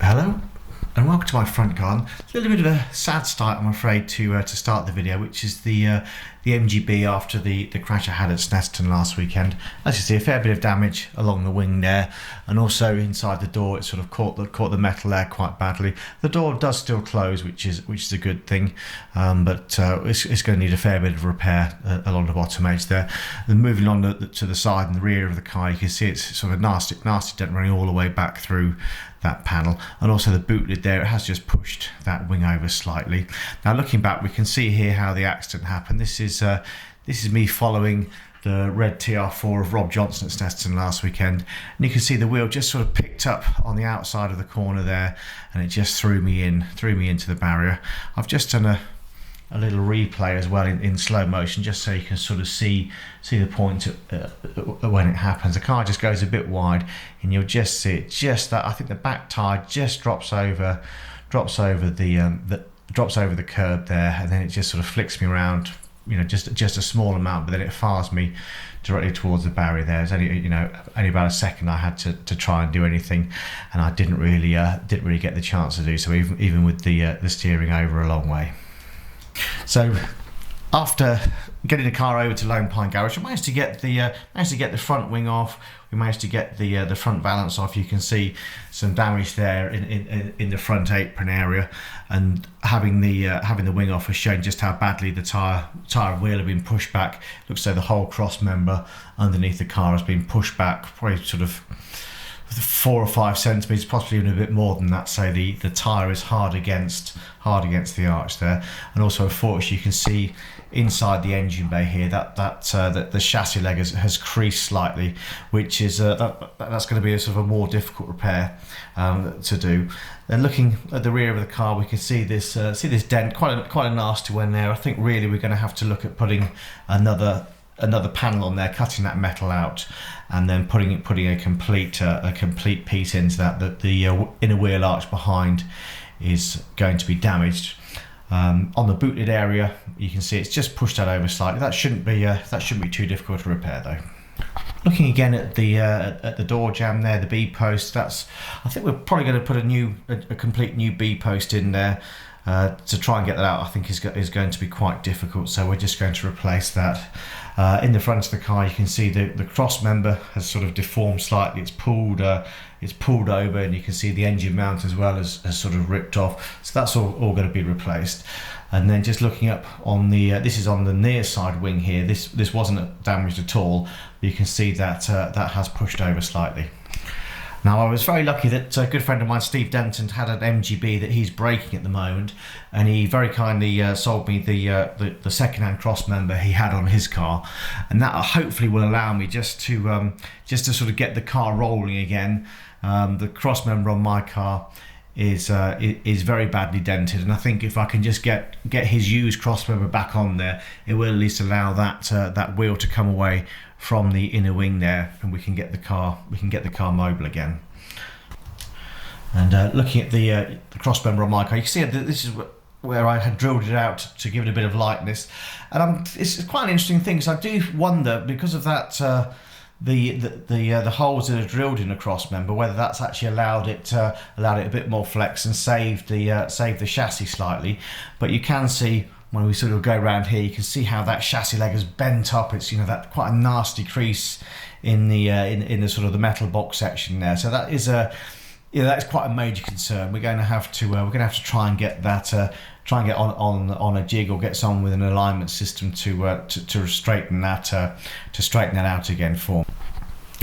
Hello and welcome to my front garden. It's a little bit of a sad start, I'm afraid, to start the video, which is the MGB after the crash I had at Snetterton last weekend. As you see, a fair bit of damage along the wing there, and also inside the door it sort of caught the metal there quite badly. The door does still close, which is a good thing, but it's going to need a fair bit of repair along the bottom edge there. And moving on to the side and the rear of the car, you can see it's sort of a nasty dent running all the way back through that panel, and also the boot lid there, it has just pushed that wing over slightly. Now looking back, we can see here how the accident happened. This is me following the red TR4 of Rob Johnson at Snetterton last weekend, and you can see the wheel just sort of picked up on the outside of the corner there, and it just threw me into the barrier. I've just done a little replay as well in slow motion, just so you can sort of see the point when it happens. The car just goes a bit wide, and you'll just see it, just that I think the back tyre just drops over the curb there, and then it just sort of flicks me around, just a small amount, but then it fires me directly towards the barrier there. It's only about a second I had to try and do anything, and I didn't really get the chance to do so, even with the steering over a long way. So after getting the car over to Lone Pine Garage, we managed to get the front wing off. We managed to get the front valance off. You can see some damage there in the front apron area, and having the wing off has shown just how badly the tire wheel had been pushed back. Looks like the whole cross member underneath the car has been pushed back, probably sort of 4 or 5 centimeters, possibly even a bit more than that. So the tire is hard against the arch there, and also unfortunately you can see inside the engine bay here that the chassis leg has creased slightly, which is that's going to be a sort of a more difficult repair to do. Then looking at the rear of the car, we can see this dent, quite a nasty one there. I think really we're going to have to look at putting another panel on there, cutting that metal out, and then putting a complete piece into that. The inner wheel arch behind is going to be damaged. On the boot lid area, you can see it's just pushed that over slightly. That shouldn't be too difficult to repair though. Looking again at the door jamb there, the B post. I think we're probably going to put a complete new B post in there. To try and get that out, I think is going to be quite difficult, so we're just going to replace that. In the front of the car, you can see the cross member has sort of deformed slightly. It's pulled over, and you can see the engine mount as well has sort of ripped off. So that's all going to be replaced. And then just looking up on this is on the near side wing here. This wasn't damaged at all, but you can see that that has pushed over slightly. Now, I was very lucky that a good friend of mine, Steve Denton, had an MGB that he's breaking at the moment, and he very kindly sold me the second-hand cross member he had on his car, and that hopefully will allow me just to sort of get the car rolling again. The cross member on my car is very badly dented, and I think if I can just get his used cross member back on there, it will at least allow that wheel to come away from the inner wing there, and we can get the car mobile again. And looking at the cross member on my car, you can see that this is where I had drilled it out to give it a bit of lightness, and it's quite an interesting thing. So I do wonder, because of that, the holes that are drilled in the cross member, whether that's actually allowed it a bit more flex and saved the chassis slightly. But you can see, when we sort of go around here, you can see how that chassis leg has bent up. It's that quite a nasty crease in the sort of the metal box section there. So that is that's quite a major concern. We're going to have to try and get that on a jig, or get someone with an alignment system to straighten that out again for me.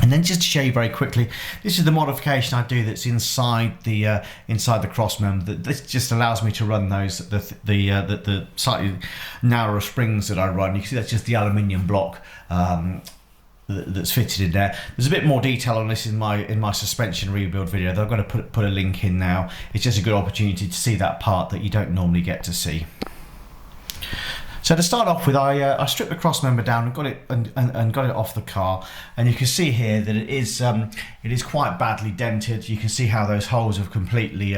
And then just to show you very quickly, this is the modification I do that's inside the cross member. This just allows me to run the slightly narrower springs that I run. You can see that's just the aluminium block that's fitted in there. There's a bit more detail on this in my suspension rebuild video, though I'm going to put a link in now. It's just a good opportunity to see that part that you don't normally get to see. So to start off with, I stripped the cross member down and got it off the car, and you can see here that it is quite badly dented. You can see how those holes have completely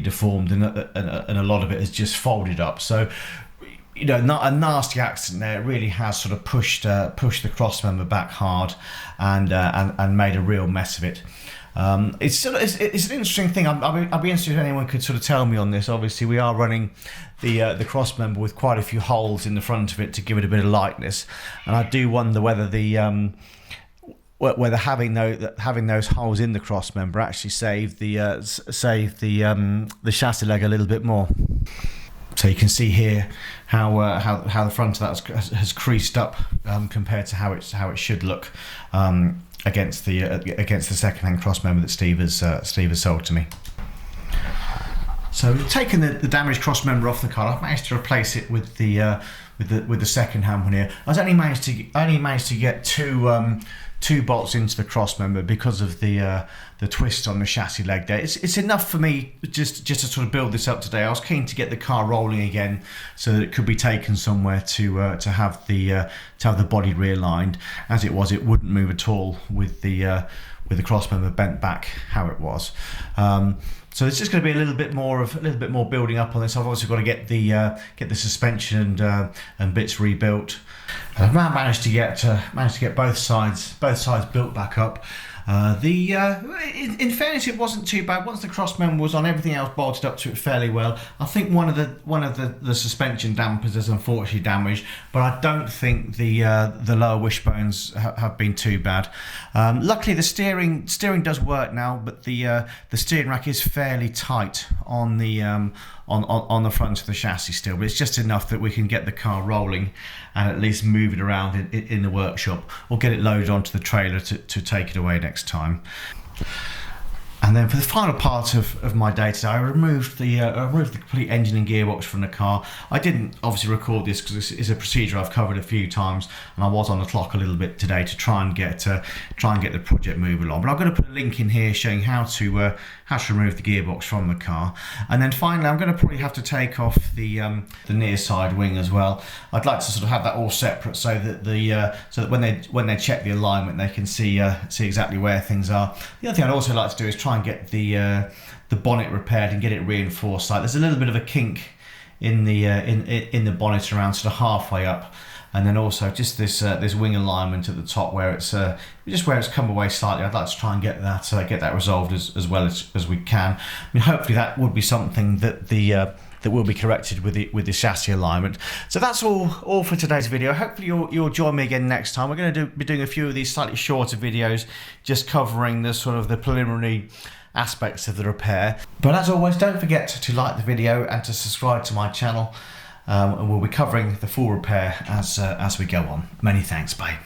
deformed, and a lot of it has just folded up. So, not a nasty accident there. It really has sort of pushed the cross member back hard, and made a real mess of it. It's an interesting thing. I'd be interested if anyone could sort of tell me on this. Obviously, we are running the Crossmember with quite a few holes in the front of it to give it a bit of lightness, and I do wonder whether whether having those holes in the Crossmember actually save the chassis leg a little bit more. So you can see here how the front of that has creased up compared to how it should look against the second-hand Crossmember that Steve has sold to me. So taking the damaged Crossmember off the car, I've managed to replace it with the second-hand one here. I only managed to get two bolts into the Crossmember because of the twist on the chassis leg there. It's enough for me just to sort of build this up today. I was keen to get the car rolling again so that it could be taken somewhere to have the body realigned. As it was, it wouldn't move at all with the Crossmember bent back how it was. So it's just going to be a little bit more building up on this. I've also got to get the suspension and bits rebuilt. And I've now managed to get both sides built back up. In fairness, it wasn't too bad. Once the Crossmember was on, everything else bolted up to it fairly well. I think one of the suspension dampers is unfortunately damaged, but I don't think the lower wishbones have been too bad. Luckily, the steering does work now, but the steering rack is fairly tight on the front of the chassis still. But it's just enough that we can get the car rolling and at least move it around in the workshop, or get it loaded onto the trailer to take it away next time. And then for the final part of my day today, I removed the complete engine and gearbox from the car. I didn't obviously record this because this is a procedure I've covered a few times, and I was on the clock a little bit today to try and get the project moving along. But I'm going to put a link in here showing how to remove the gearbox from the car. And then finally, I'm going to probably have to take off the near side wing as well. I'd like to sort of have that all separate so that when they check the alignment, they can see exactly where things are. The other thing I'd also like to do is try and get the bonnet repaired and get it reinforced. Like, there's a little bit of a kink in the bonnet around sort of halfway up, and then also just this wing alignment at the top where it's come away slightly. I'd like to try and get that resolved as well as we can. I mean, hopefully that would be something that that will be corrected with the chassis alignment. So that's all for today's video. Hopefully you'll join me again next time. We're going to be doing a few of these slightly shorter videos, just covering the sort of the preliminary aspects of the repair. But as always, don't forget to like the video and to subscribe to my channel, and we'll be covering the full repair as we go on. Many thanks. Bye.